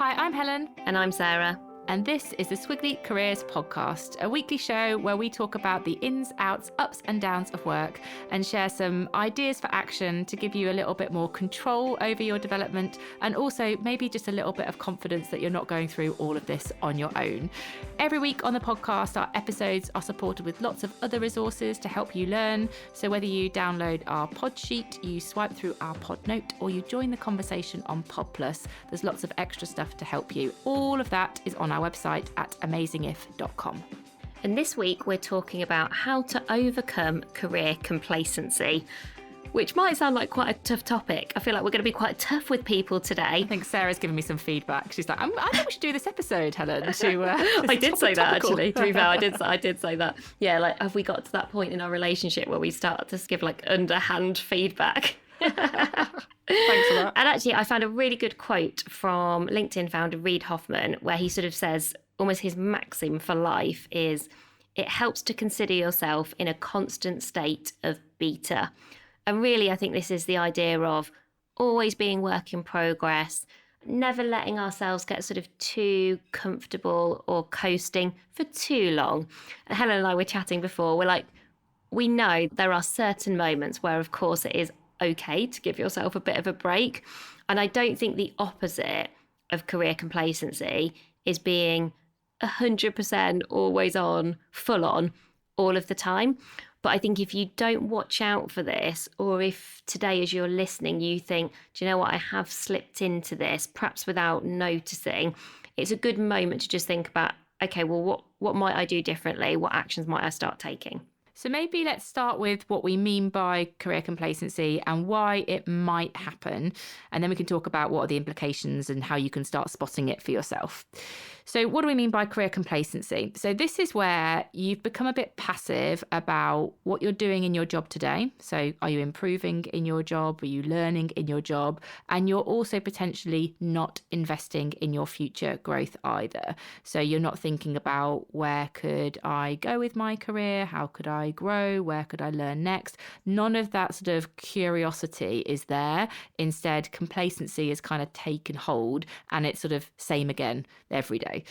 Hi, I'm Helen. And I'm Sarah. And this is the Squiggly Careers podcast, a weekly show where we talk about the ins, outs, ups and downs of work and share some ideas for action to give you a little bit more control over your development and also maybe just a little bit of confidence that you're not going through all of this on your own. Every week on the podcast, our episodes are supported with lots of other resources to help you learn. So whether you download our pod sheet, you swipe through our pod note, or you join the conversation on Pod Plus, there's lots of extra stuff to help you. All of that is on our website at amazingif.com. And this week we're talking about how to overcome career complacency, which might sound like quite a tough topic. I feel like we're going to be quite tough with people today. I think Sarah's given me some feedback. She's like, I think we should do this episode, Helen. I did say that, actually. To be fair, I did say that. Yeah, like, have we got to that point in our relationship where we start to give like underhand feedback? Thanks for that. And actually, I found a really good quote from LinkedIn founder Reid Hoffman, where he sort of says almost his maxim for life is, it helps to consider yourself in a constant state of beta. And really, I think this is the idea of always being work in progress, never letting ourselves get sort of too comfortable or coasting for too long. And Helen and I were chatting before, we're like, we know there are certain moments where, of course, it is okay to give yourself a bit of a break. And I don't think the opposite of career complacency is being 100% always on, full on, all of the time. But I think if you don't watch out for this, or if today as you're listening, you think, do you know what, I have slipped into this, perhaps without noticing, it's a good moment to just think about, okay, well, what might I do differently? What actions might I start taking? So maybe let's start with what we mean by career complacency and why it might happen. And then we can talk about what are the implications and how you can start spotting it for yourself. So what do we mean by career complacency? So this is where you've become a bit passive about what you're doing in your job today. So are you improving in your job? Are you learning in your job? And you're also potentially not investing in your future growth either. So you're not thinking about, where could I go with my career? How could I grow? Where could I learn next? None of that sort of curiosity is there. Instead, complacency is kind of taken hold and it's sort of same again every day.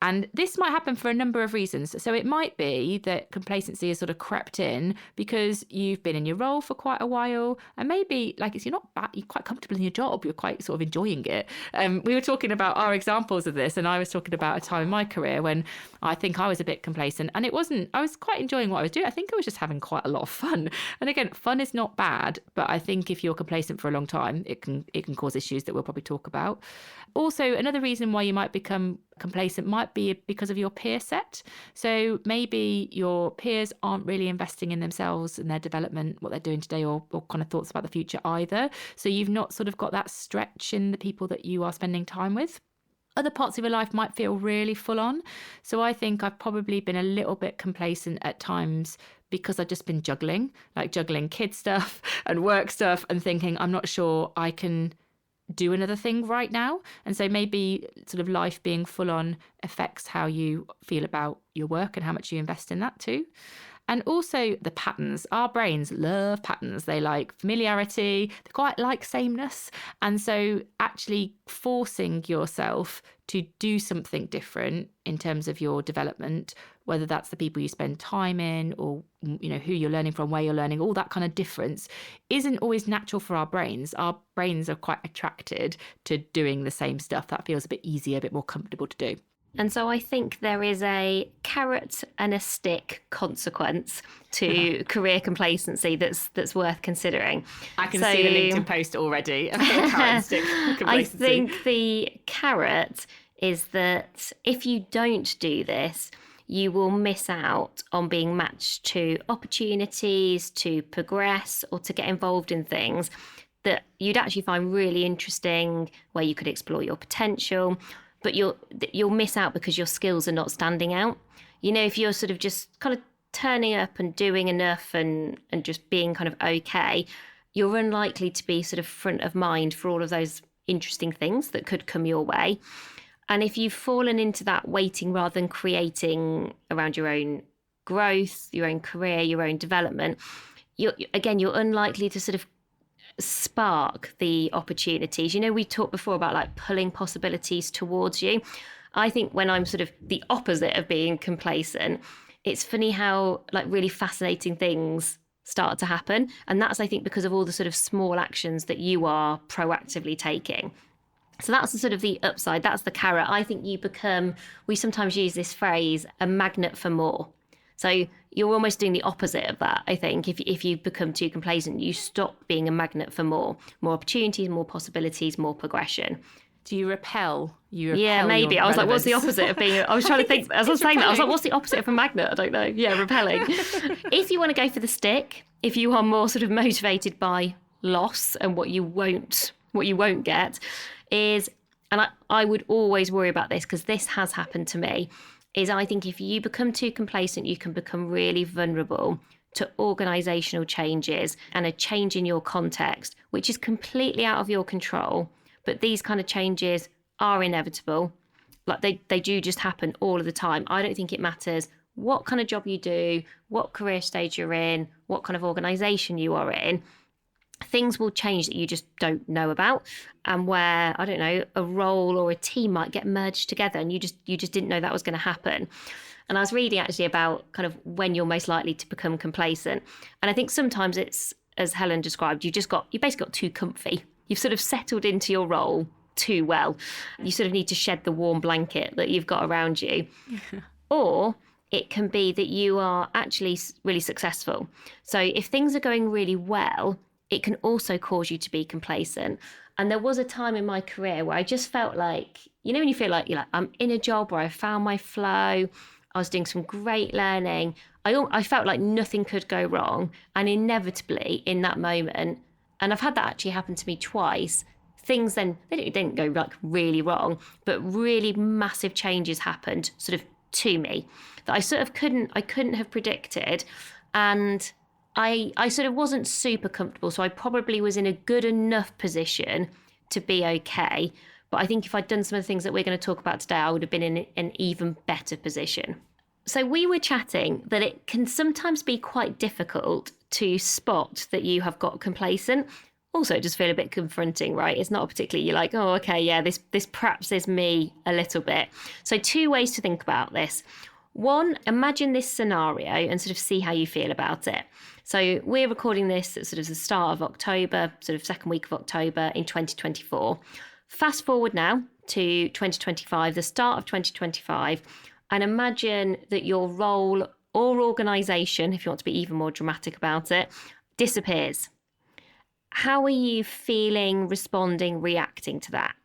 And this might happen for a number of reasons. So it might be that complacency has sort of crept in because you've been in your role for quite a while, and maybe you're not bad, you're quite comfortable in your job, you're quite sort of enjoying it. We were talking about our examples of this, and I was talking about a time in my career when I think I was a bit complacent, and I was quite enjoying what I was doing. I think I was just having quite a lot of fun. And again, fun is not bad, but I think if you're complacent for a long time, it can cause issues that we'll probably talk about. Also, another reason why you might become complacent might be because of your peer set. So maybe your peers aren't really investing in themselves and their development, what they're doing today, or kind of thoughts about the future either. So you've not sort of got that stretch in the people that you are spending time with. Other parts of your life might feel really full on. So I think I've probably been a little bit complacent at times because I've just been juggling kid stuff and work stuff and thinking, I'm not sure I can do another thing right now. And so maybe sort of life being full on affects how you feel about your work and how much you invest in that too. And also the patterns. Our brains love patterns. They like familiarity. They quite like sameness. And so actually forcing yourself to do something different in terms of your development, whether that's the people you spend time in or, who you're learning from, where you're learning, all that kind of difference isn't always natural for our brains. Our brains are quite attracted to doing the same stuff. That feels a bit easier, a bit more comfortable to do. And so I think there is a carrot and a stick consequence to career complacency that's worth considering. I can see the LinkedIn post already. Carrot and stick complacency. I think the carrot is that if you don't do this, you will miss out on being matched to opportunities, to progress, or to get involved in things that you'd actually find really interesting, where you could explore your potential. But you'll miss out because your skills are not standing out. If you're sort of just kind of turning up and doing enough and just being kind of okay, you're unlikely to be sort of front of mind for all of those interesting things that could come your way. And if you've fallen into that waiting rather than creating around your own growth, your own career, your own development, you're unlikely to sort of spark the opportunities. We talked before about like pulling possibilities towards you. I think when I'm sort of the opposite of being complacent, it's funny how like really fascinating things start to happen. And that's, I think, because of all the sort of small actions that you are proactively taking. So that's the sort of the upside. That's the carrot. I think you become, we sometimes use this phrase, a magnet for more. So you're almost doing the opposite of that, I think. If you become too complacent, you stop being a magnet for more opportunities, more possibilities, more progression. Do you repel? Yeah, maybe. I was like, what's the opposite of being... I was trying to think, as I was saying that, I was like, what's the opposite of a magnet? I don't know. Yeah, repelling. If you want to go for the stick, if you are more sort of motivated by loss and what you won't get is, and I would always worry about this because this has happened to me, is I think if you become too complacent, you can become really vulnerable to organisational changes and a change in your context, which is completely out of your control. But these kind of changes are inevitable. Like they do just happen all of the time. I don't think it matters what kind of job you do, what career stage you're in, what kind of organisation you are in. Things will change that you just don't know about, and where, I don't know, a role or a team might get merged together and you just didn't know that was going to happen. And I was reading actually about kind of when you're most likely to become complacent. And I think sometimes it's, as Helen described, you basically got too comfy. You've sort of settled into your role too well. You sort of need to shed the warm blanket that you've got around you. Or it can be that you are actually really successful. So if things are going really well, it can also cause you to be complacent. And there was a time in my career where I just felt like, when you feel like you're like, I'm in a job where I found my flow, I was doing some great learning. I felt like nothing could go wrong. And inevitably in that moment, and I've had that actually happen to me twice, things then, they didn't go like really wrong, but really massive changes happened sort of to me that I sort of couldn't have predicted. And I sort of wasn't super comfortable. So I probably was in a good enough position to be okay. But I think if I'd done some of the things that we're going to talk about today, I would have been in an even better position. So we were chatting that it can sometimes be quite difficult to spot that you have got complacent. Also, it just feel a bit confronting, right? It's not particularly, you're like, oh, okay, yeah, this perhaps is me a little bit. So 2 ways to think about this. One, imagine this scenario and sort of see how you feel about it. So we're recording this at sort of the start of October, sort of second week of October in 2024. Fast forward now to 2025, the start of 2025, and imagine that your role or organisation, if you want to be even more dramatic about it, disappears. How are you feeling, responding, reacting to that?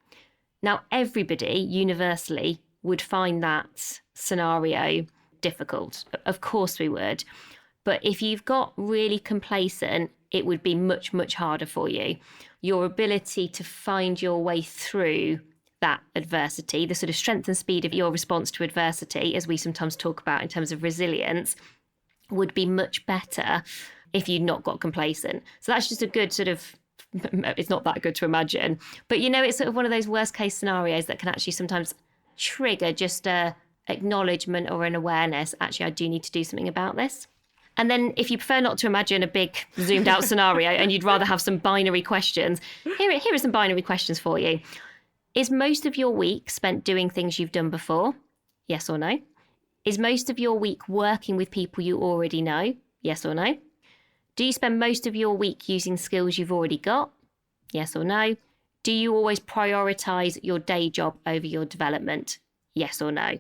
Now, everybody universally would find that scenario difficult. Of course we would. But if you've got really complacent, it would be much, much harder for you. Your ability to find your way through that adversity, the sort of strength and speed of your response to adversity, as we sometimes talk about in terms of resilience, would be much better if you'd not got complacent. So that's just a good sort of, it's not that good to imagine, but it's sort of one of those worst case scenarios that can actually sometimes trigger just a acknowledgement or an awareness. Actually, I do need to do something about this. And then if you prefer not to imagine a big zoomed out scenario and you'd rather have some binary questions, here are some binary questions for you. Is most of your week spent doing things you've done before? Yes or no? Is most of your week working with people you already know? Yes or no? Do you spend most of your week using skills you've already got? Yes or no? Do you always prioritise your day job over your development? Yes or no?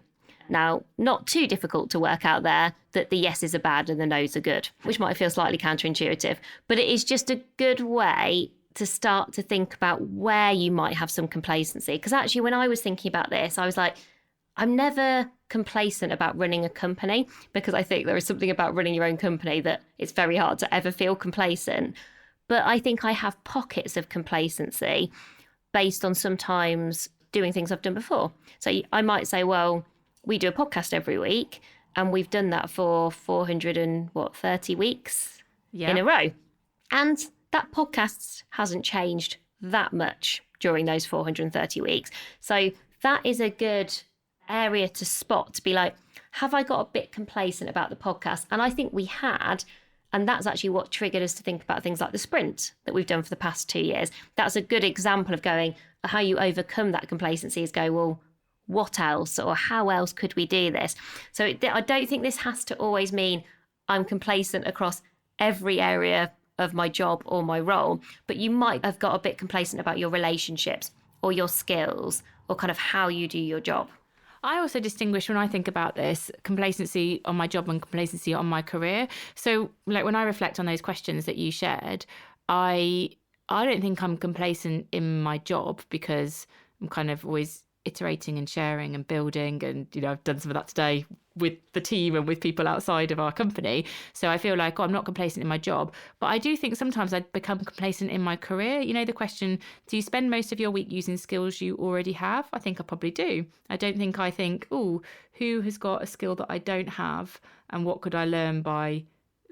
Now, not too difficult to work out there that the yeses are bad and the nos are good, which might feel slightly counterintuitive, but it is just a good way to start to think about where you might have some complacency. Because actually, when I was thinking about this, I was like, I'm never complacent about running a company, because I think there is something about running your own company that it's very hard to ever feel complacent. But I think I have pockets of complacency based on sometimes doing things I've done before. So I might say, well, we do a podcast every week and we've done that for 430 weeks in a row. And that podcast hasn't changed that much during those 430 weeks. So that is a good area to spot, to be like, have I got a bit complacent about the podcast? And I think we had, And that's actually what triggered us to think about things like the sprint that we've done for the past 2 years. That's a good example of going, how you overcome that complacency is go, well, what else, or how else could we do this? So I don't think this has to always mean I'm complacent across every area of my job or my role, but you might have got a bit complacent about your relationships or your skills or kind of how you do your job. I also distinguish when I think about this complacency on my job and complacency on my career. So like when I reflect on those questions that you shared, I don't think I'm complacent in my job because I'm kind of always iterating and sharing and building, and I've done some of that today with the team and with people outside of our company. So I feel like I'm not complacent in my job, but I do think sometimes I become complacent in my career. The question, do you spend most of your week using skills you already have? I think I probably do. I don't think I think, oh, who has got a skill that I don't have and what could I learn by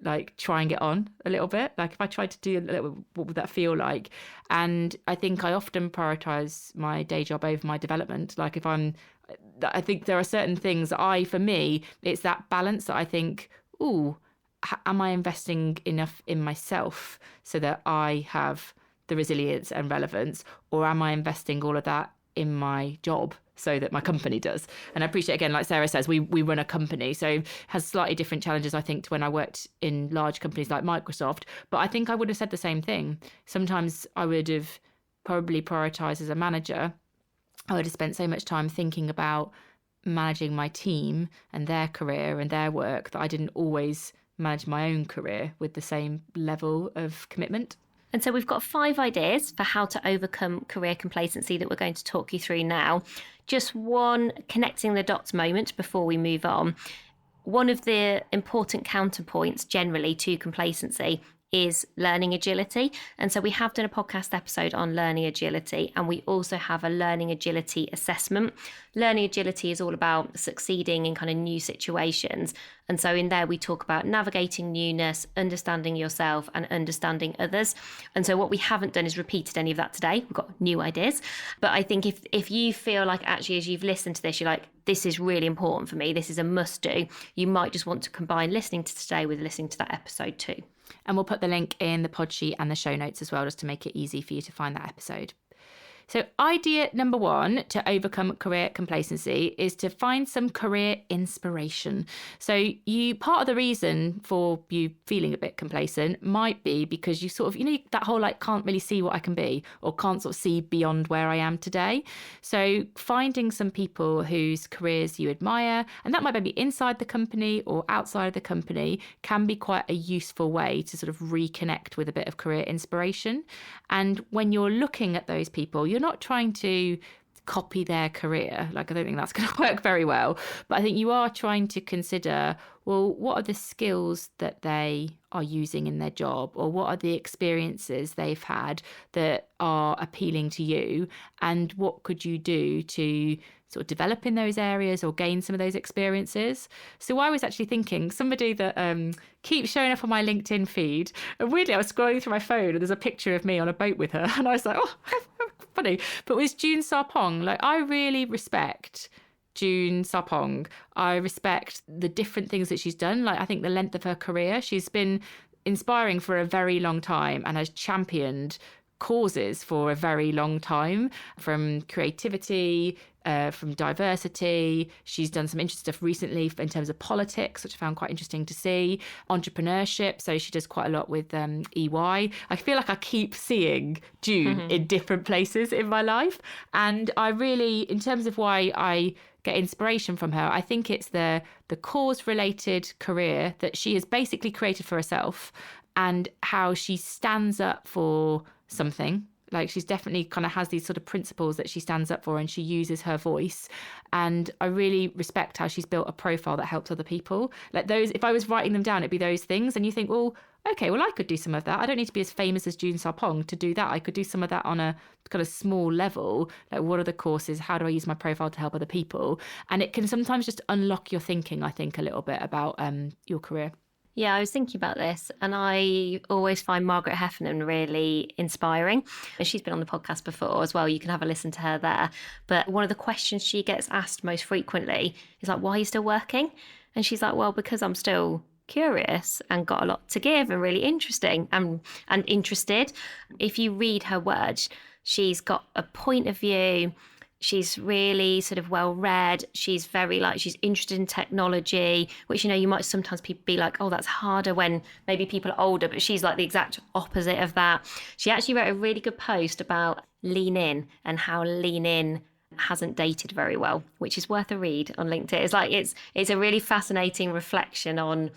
like trying it on a little bit. Like if I tried to do a little, what would that feel like? And I think I often prioritize my day job over my development. Like I think there are certain things for me, it's that balance that I think, am I investing enough in myself so that I have the resilience and relevance, or am I investing all of that in my job so that my company does? And I appreciate, again, like Sarah says, we run a company, so it has slightly different challenges, I think, to when I worked in large companies like Microsoft. But I think I would have said the same thing. Sometimes I would have probably prioritized as a manager. I would have spent so much time thinking about managing my team and their career and their work that I didn't always manage my own career with the same level of commitment. And so we've got 5 ideas for how to overcome career complacency that we're going to talk you through now. Just one connecting the dots moment before we move on. One of the important counterpoints generally to complacency is learning agility. And so we have done a podcast episode on learning agility, and we also have a learning agility assessment. Learning agility is all about succeeding in kind of new situations. And so in there, we talk about navigating newness, understanding yourself and understanding others. And so what we haven't done is repeated any of that today. We've got new ideas. But I think if you feel like actually, as you've listened to this, you're like, this is really important for me, this is a must do, you might just want to combine listening to today with listening to that episode too. And we'll put the link in the pod sheet and the show notes as well, just to make it easy for you to find that episode. So idea number 1 to overcome career complacency is to find some career inspiration. So part of the reason for you feeling a bit complacent might be because you sort of, that whole like can't really see what I can be, or can't sort of see beyond where I am today. So finding some people whose careers you admire, and that might be inside the company or outside of the company, can be quite a useful way to sort of reconnect with a bit of career inspiration. And when you're looking at those people, you're not trying to copy their career. Like, I don't think that's going to work very well. But I think you are trying to consider, well, what are the skills that they are using in their job, or what are the experiences they've had that are appealing to you, and what could you do to sort of develop in those areas or gain some of those experiences. So I was actually thinking somebody that keeps showing up on my LinkedIn feed, and weirdly I was scrolling through my phone and there's a picture of me on a boat with her, and I was like, oh, funny. But it was June Sarpong. Like, I really respect June Sarpong. I respect the different things that she's done. Like, I think the length of her career, she's been inspiring for a very long time and has championed causes for a very long time, from creativity, from diversity. She's done some interesting stuff recently in terms of politics, which I found quite interesting to see. Entrepreneurship, so she does quite a lot with EY. I feel like I keep seeing June in different places in my life. And I really, in terms of why I get inspiration from her, I think it's the cause-related career that she has basically created for herself, and how she stands up for something. Like, she's definitely kind of has these sort of principles that she stands up for, and she uses her voice. And I really respect how she's built a profile that helps other people. Like, those, if I was writing them down, it'd be those things. And you think, well, okay, well, I could do some of that. I don't need to be as famous as June Sarpong to do that. I could do some of that on a kind of small level. Like, what are the courses? How do I use my profile to help other people? And it can sometimes just unlock your thinking, I think, a little bit about your career. Yeah, I was thinking about this, and I always find Margaret Heffernan really inspiring. And she's been on the podcast before as well. You can have a listen to her there. But one of the questions she gets asked most frequently is like, why are you still working? And she's like, well, because I'm still curious and got a lot to give and really interesting and interested. If you read her words, she's got a point of view. She's really sort of well read. She's very she's interested in technology, which, you might sometimes be like, oh, that's harder when maybe people are older, but she's like the exact opposite of that. She actually wrote a really good post about lean in and how lean in hasn't dated very well, which is worth a read on LinkedIn. It's a really fascinating reflection on,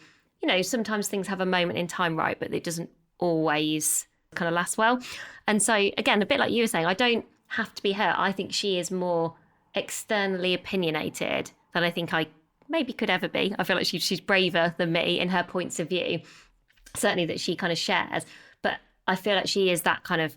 sometimes things have a moment in time, right, but it doesn't always kind of last well. And so again, a bit like you were saying, I don't have to be her. I think she is more externally opinionated than I think I maybe could ever be. I feel like she's braver than me in her points of view, certainly that she kind of shares. But I feel like she is that kind of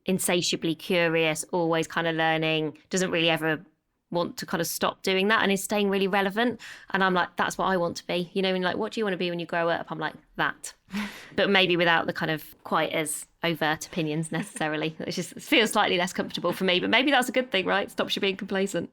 insatiably curious, always kind of learning, doesn't really ever want to kind of stop doing that, and is staying really relevant. And I'm like, that's what I want to be, and like, what do you want to be when you grow up? I'm like, that. But maybe without the kind of quite as overt opinions necessarily. It just feels slightly less comfortable for me, but maybe that's a good thing, right? Stops you being complacent.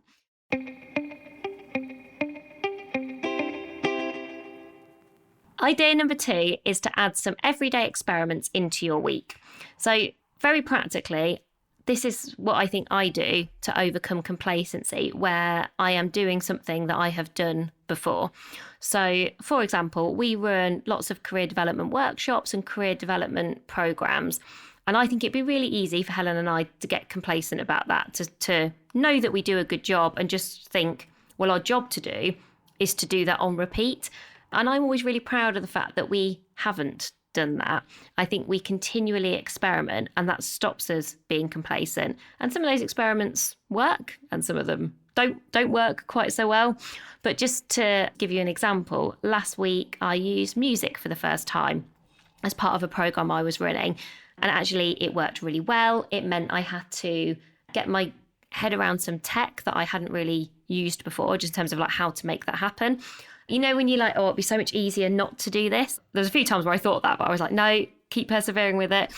Idea number 2 is to add some everyday experiments into your week. So very practically, this is what I think I do to overcome complacency, where I am doing something that I have done before. So, for example, we run lots of career development workshops and career development programs. And I think it'd be really easy for Helen and I to get complacent about that, to know that we do a good job and just think, well, our job to do is to do that on repeat. And I'm always really proud of the fact that we haven't done that. I think we continually experiment, and that stops us being complacent. And some of those experiments work and some of them don't work quite so well. But just to give you an example, last week I used music for the first time as part of a program I was running, and actually it worked really well. It meant I had to get my head around some tech that I hadn't really used before, just in terms of like how to make that happen. When you're like, oh, it'd be so much easier not to do this. There's a few times where I thought that, but I was like, no, keep persevering with it.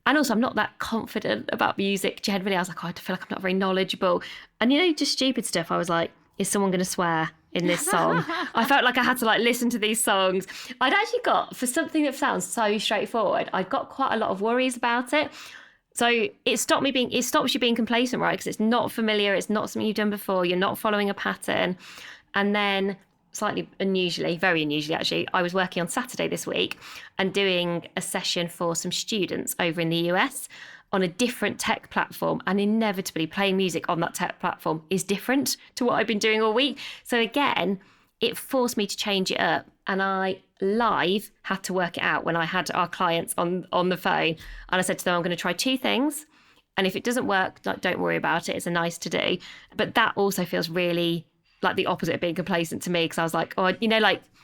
And also, I'm not that confident about music generally. I was like, oh, I feel like I'm not very knowledgeable. And, just stupid stuff. I was like, is someone going to swear in this song? I felt like I had to listen to these songs. I'd actually got, for something that sounds so straightforward, I'd got quite a lot of worries about it. So it stops you being complacent, right? Because it's not familiar. It's not something you've done before. You're not following a pattern. And then slightly unusually, very unusually actually, I was working on Saturday this week and doing a session for some students over in the US on a different tech platform, and inevitably playing music on that tech platform is different to what I've been doing all week. So again, it forced me to change it up, and I live had to work it out when I had our clients on the phone, and I said to them, I'm going to try 2 things, and if it doesn't work, don't worry about it. It's a nice to do. But that also feels really like the opposite of being complacent to me, because I was like, oh,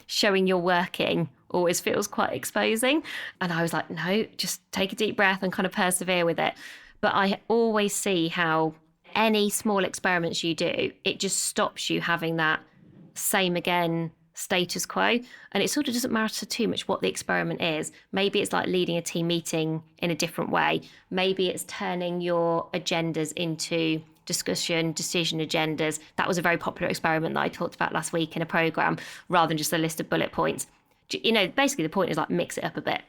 showing you're working always feels quite exposing. And I was like, no, just take a deep breath and kind of persevere with it. But I always see how any small experiments you do, it just stops you having that same again status quo. And it sort of doesn't matter too much what the experiment is. Maybe it's like leading a team meeting in a different way. Maybe it's turning your agendas into discussion, decision agendas. That was a very popular experiment that I talked about last week in a program, rather than just a list of bullet points. Basically the point is mix it up a bit.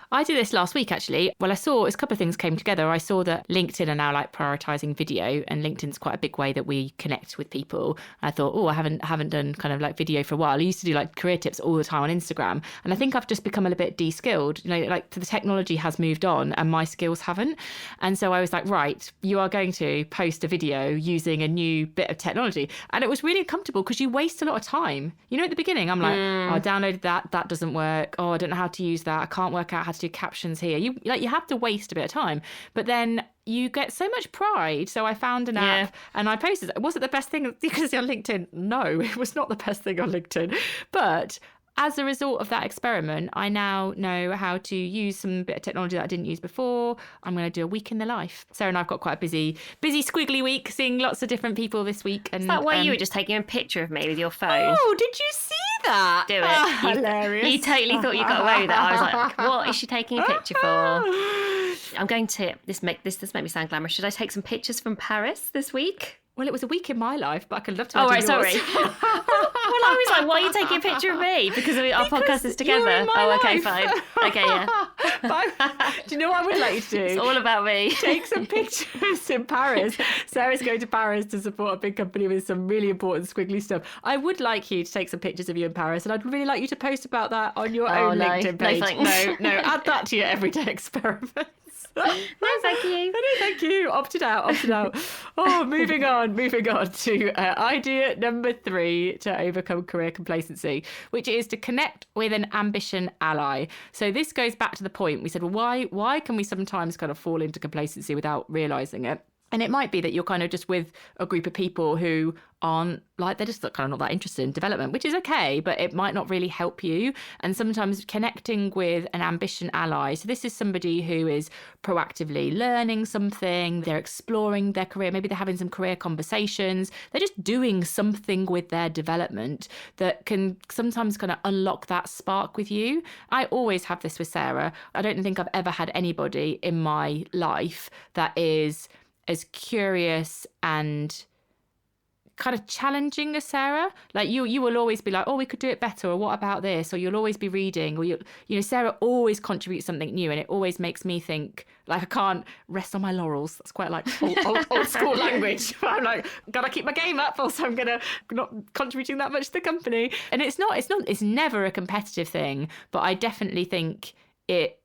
I did this last week, actually. Well, I saw a couple of things came together. I saw that LinkedIn are now prioritizing video, and LinkedIn's quite a big way that we connect with people. I thought, oh, I haven't done kind of video for a while. I used to do career tips all the time on Instagram, and I think I've just become a little bit de-skilled. The technology has moved on and my skills haven't. And so I was like, right, you are going to post a video using a new bit of technology. And it was really uncomfortable because you waste a lot of time. At the beginning, I'm like, oh, I downloaded that doesn't work. Oh, I don't know how to use that. I can't work out how to do captions here. You have to waste a bit of time, but then you get so much pride. So I found an app and I posted it. Was it the best thing you could see on LinkedIn? No, it was not the best thing on LinkedIn. But as a result of that experiment, I now know how to use some bit of technology that I didn't use before. I'm going to do a week in the life. Sarah and I've got quite a busy squiggly week, seeing lots of different people this week. And is that why you were just taking a picture of me with your phone? Oh, did you see that? Do it. Hilarious. You totally thought you got away with it. I was like, what is she taking a picture for? I'm going to, this make me sound glamorous. Should I take some pictures from Paris this week? Well, it was a week in my life, but I could love to Oh, imagine right, yours. sorry. Well, I was like, why are you taking a picture of me? Because our podcast is together. You're in my Okay, life. fine. Okay, yeah. Do you know what I would like you to do? It's all about me. Take some pictures in Paris. Sarah's going to Paris to support a big company with some really important squiggly stuff. I would like you to take some pictures of you in Paris, and I'd really like you to post about that on your own LinkedIn page. No, thanks. No, add that to your everyday experiments. No, thank you. No, thank you. Opted out. Oh, moving on to idea number 3 to overcome career complacency, which is to connect with an ambition ally. So this goes back to the point we said, well, why can we sometimes kind of fall into complacency without realizing it? And it might be that you're kind of just with a group of people who aren't like, they're just kind of not that interested in development, which is okay, but it might not really help you. And sometimes connecting with an ambition ally. So this is somebody who is proactively learning something, they're exploring their career, maybe they're having some career conversations, they're just doing something with their development that can sometimes kind of unlock that spark with you. I always have this with Sarah. I don't think I've ever had anybody in my life that is as curious and kind of challenging as Sarah. Like you will always be like, oh, we could do it better, or what about this, or you'll always be reading, or you know, Sarah always contributes something new, and it always makes me think, like, I can't rest on my laurels. That's quite like old school language. I'm like, gotta keep my game up, else I'm gonna not contributing that much to the company. And it's never a competitive thing, but I definitely think it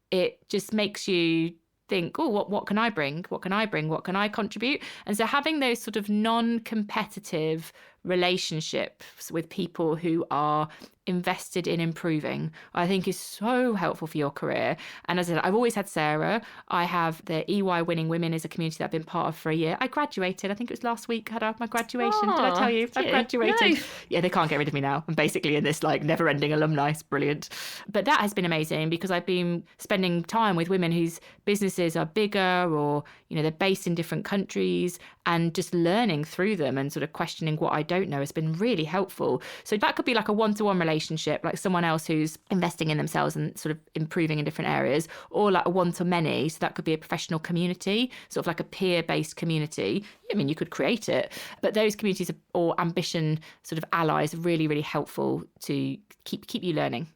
just makes you think, oh, what can I bring? What can I contribute? And so having those sort of non-competitive relationships with people who are invested in improving, I think is so helpful for your career. And as I said, I've always had Sarah. I have the EY Winning Women is a community that I've been part of for a year. I graduated, I think it was last week, had my graduation. Did I tell you? I graduated. No. Yeah, they can't get rid of me now. I'm basically in this like never-ending alumni. It's brilliant. But that has been amazing because I've been spending time with women whose businesses are bigger, or, you know, they're based in different countries, and just learning through them and sort of questioning what I don't know has been really helpful. So that could be like a one-to-one relationship, like someone else who's investing in themselves and sort of improving in different areas, or like a one-to-many. So that could be a professional community, sort of like a peer-based community. I mean, you could create it, but those communities or ambition sort of allies are really, really helpful to keep you learning.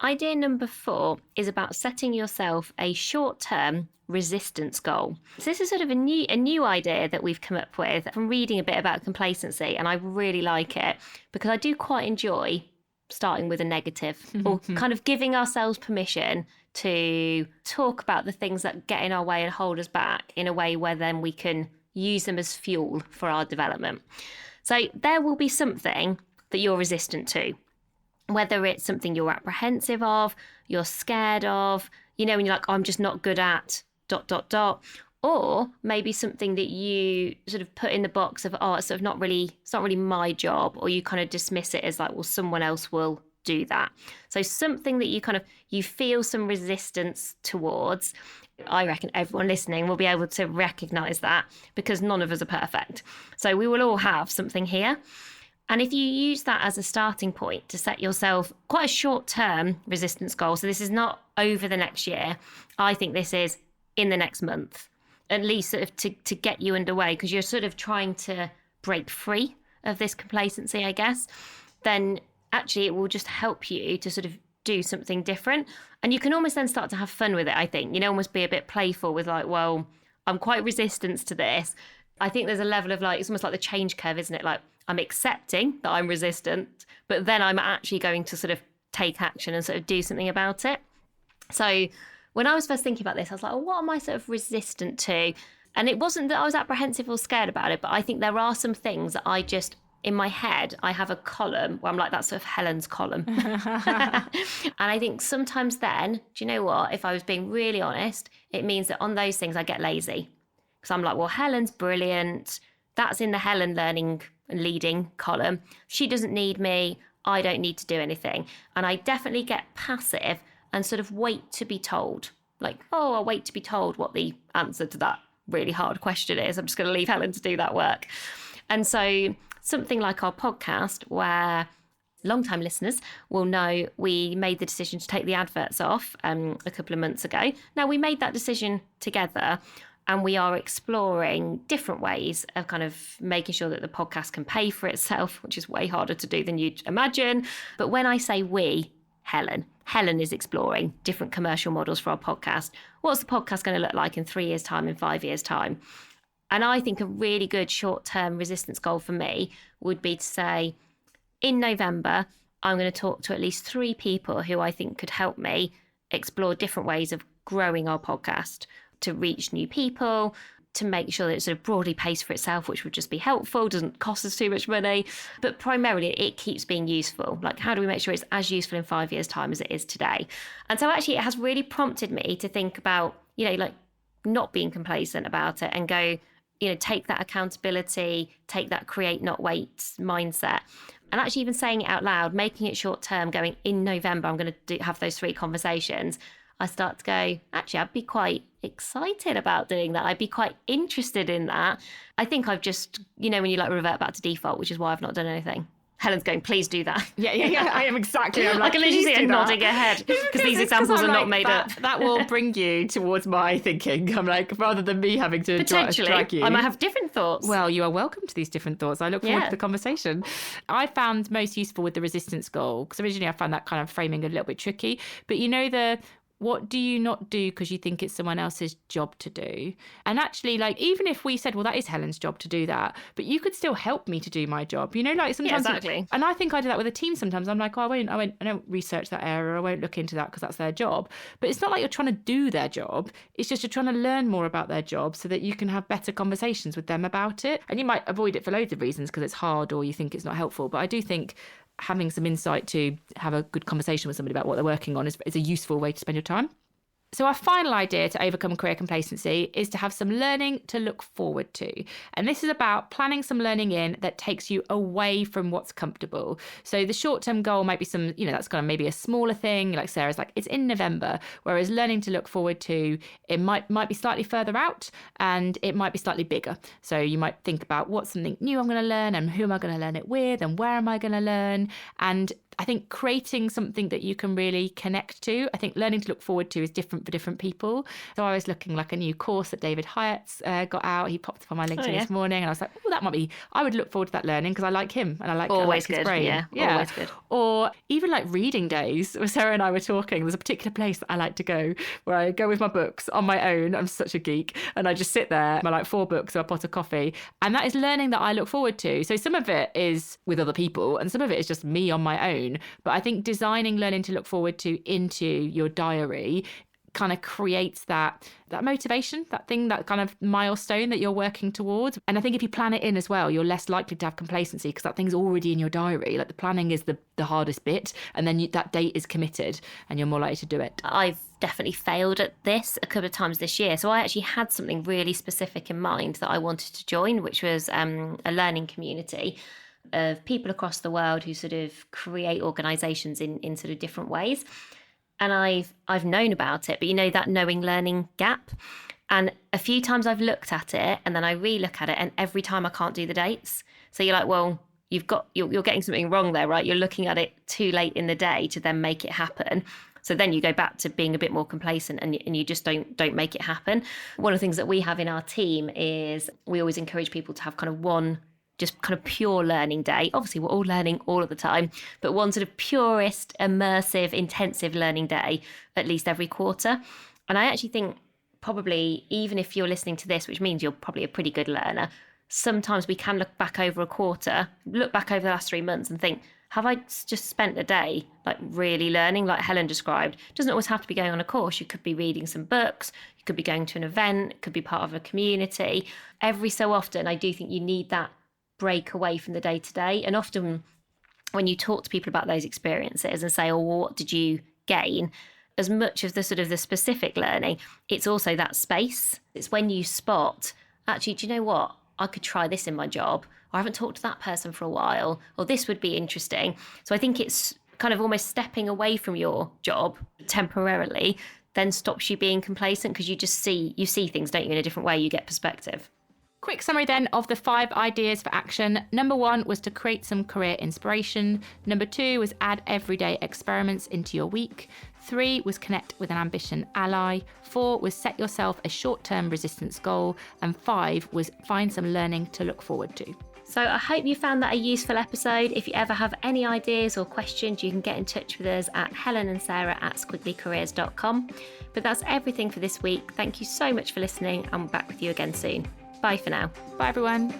Idea number 4 is about setting yourself a short-term resistance goal. So this is sort of a new idea that we've come up with from reading a bit about complacency, and I really like it because I do quite enjoy starting with a negative or kind of giving ourselves permission to talk about the things that get in our way and hold us back in a way where then we can use them as fuel for our development. So there will be something that you're resistant to. Whether it's something you're apprehensive of, you're scared of, you know, when you're like, oh, I'm just not good at ... Or maybe something that you sort of put in the box of, oh, it's not really my job, or you kind of dismiss it as like, well, someone else will do that. So something that you feel some resistance towards. I reckon everyone listening will be able to recognise that, because none of us are perfect. So we will all have something here. And if you use that as a starting point to set yourself quite a short-term resistance goal, so this is not over the next year, I think this is in the next month, at least sort of to get you underway, because you're sort of trying to break free of this complacency, I guess, then actually it will just help you to sort of do something different. And you can almost then start to have fun with it, I think, almost be a bit playful with like, well, I'm quite resistant to this. I think there's a level of like, it's almost like the change curve, isn't it? Like, I'm accepting that I'm resistant, but then I'm actually going to sort of take action and sort of do something about it. So when I was first thinking about this, I was like, well, what am I sort of resistant to? And it wasn't that I was apprehensive or scared about it, but I think there are some things that I just, in my head, I have a column where I'm like, that's sort of Helen's column. And I think sometimes then, do you know what? If I was being really honest, it means that on those things I get lazy. Because I'm like, well, Helen's brilliant. That's in the Helen learning and leading column. She doesn't need me. I don't need to do anything. And I definitely get passive and sort of wait to be told. Like, oh, I'll wait to be told what the answer to that really hard question is. I'm just going to leave Helen to do that work. And so something like our podcast, where long-time listeners will know we made the decision to take the adverts off a couple of months ago. Now, we made that decision together, And we are exploring different ways of kind of making sure that the podcast can pay for itself, which is way harder to do than you'd imagine. But when I say we, Helen is exploring different commercial models for our podcast. What's the podcast going to look like in 3 years' time, in 5 years' time? And I think a really good short-term resistance goal for me would be to say, in November, I'm going to talk to at least 3 people who I think could help me explore different ways of growing our podcast to reach new people, to make sure that it sort of broadly pays for itself, which would just be helpful, doesn't cost us too much money, but primarily it keeps being useful. Like, how do we make sure it's as useful in 5 years' time as it is today? And so actually it has really prompted me to think about, like not being complacent about it and go, take that accountability, take that create, not wait mindset. And actually even saying it out loud, making it short term, going in November, I'm going to have those 3 conversations. I start to go, actually, I'd be quite excited about doing that. I'd be quite interested in that. I think I've just, when you revert back to default, which is why I've not done anything. Helen's going, please do that. Yeah. I am exactly. I can literally see her nodding her head because these examples are not made up. That will bring you towards my thinking. I'm like, rather than me having to drag you. I might have different thoughts. Well, you are welcome to these different thoughts. I look forward to the conversation. I found most useful with the resistance goal, because originally I found that kind of framing a little bit tricky. But what do you not do because you think it's someone else's job to do? And actually, even if we said, well, that is Helen's job to do that, but you could still help me to do my job. Sometimes. Yeah, exactly. And I think I do that with a team sometimes. I'm like, oh, I don't research that area. I won't look into that because that's their job. But it's not like you're trying to do their job. It's just you're trying to learn more about their job so that you can have better conversations with them about it. And you might avoid it for loads of reasons because it's hard or you think it's not helpful. But I do think having some insight to have a good conversation with somebody about what they're working on is a useful way to spend your time. So our final idea to overcome career complacency is to have some learning to look forward to. And this is about planning some learning in that takes you away from what's comfortable. So the short-term goal might be some, that's kind of maybe a smaller thing, like Sarah's like, it's in November, whereas learning to look forward to, it might be slightly further out and it might be slightly bigger. So you might think about what's something new I'm going to learn and who am I going to learn it with and where am I going to learn? And I think creating something that you can really connect to, I think learning to look forward to is different for different people. So I was looking like a new course that David Hyatt's got out. He popped up on my LinkedIn this morning and I was like, that might be, I would look forward to that learning because I like him and I like his brain. Yeah, always good. Or even like reading days where Sarah and I were talking, there's a particular place that I like to go where I go with my books on my own. I'm such a geek. And I just sit there, my 4 books or a pot of coffee. And that is learning that I look forward to. So some of it is with other people and some of it is just me on my own. But I think designing learning to look forward to into your diary kind of creates that motivation, that thing, that kind of milestone that you're working towards. And I think if you plan it in as well, you're less likely to have complacency because that thing's already in your diary. Like the planning is the hardest bit, and then that date is committed and you're more likely to do it. I've definitely failed at this a couple of times this year. So I actually had something really specific in mind that I wanted to join, which was a learning community of people across the world who sort of create organisations in sort of different ways. And I've known about it, but that knowing learning gap. And a few times I've looked at it and then I re-look at it and every time I can't do the dates. So you're like, well, you're getting something wrong there, right? You're looking at it too late in the day to then make it happen. So then you go back to being a bit more complacent and you just don't make it happen. One of the things that we have in our team is we always encourage people to have kind of one just kind of pure learning day. Obviously, we're all learning all of the time, but one sort of purest, immersive, intensive learning day at least every quarter. And I actually think probably, even if you're listening to this, which means you're probably a pretty good learner, sometimes we can look back over a quarter, look back over the last 3 months and think, have I just spent a day like really learning, like Helen described? It doesn't always have to be going on a course. You could be reading some books, you could be going to an event, it could be part of a community. Every so often, I do think you need that break away from the day-to-day. And often when you talk to people about those experiences and say, oh, well, what did you gain? As much of the sort of the specific learning, it's also that space. It's when you spot, actually, do you know what? I could try this in my job. Or I haven't talked to that person for a while, or this would be interesting. So I think it's kind of almost stepping away from your job temporarily then stops you being complacent because you see things, don't you, in a different way. You get perspective. Quick summary then of the 5 ideas for action. Number 1 was to create some career inspiration. Number 2 was add everyday experiments into your week. 3 was connect with an ambition ally. 4 was set yourself a short-term resistance goal. And 5 was find some learning to look forward to. So I hope you found that a useful episode. If you ever have any ideas or questions, you can get in touch with us at helenandsarah@squigglycareers.com. But that's everything for this week. Thank you so much for listening, and we'll be back with you again soon. Bye for now. Bye, everyone.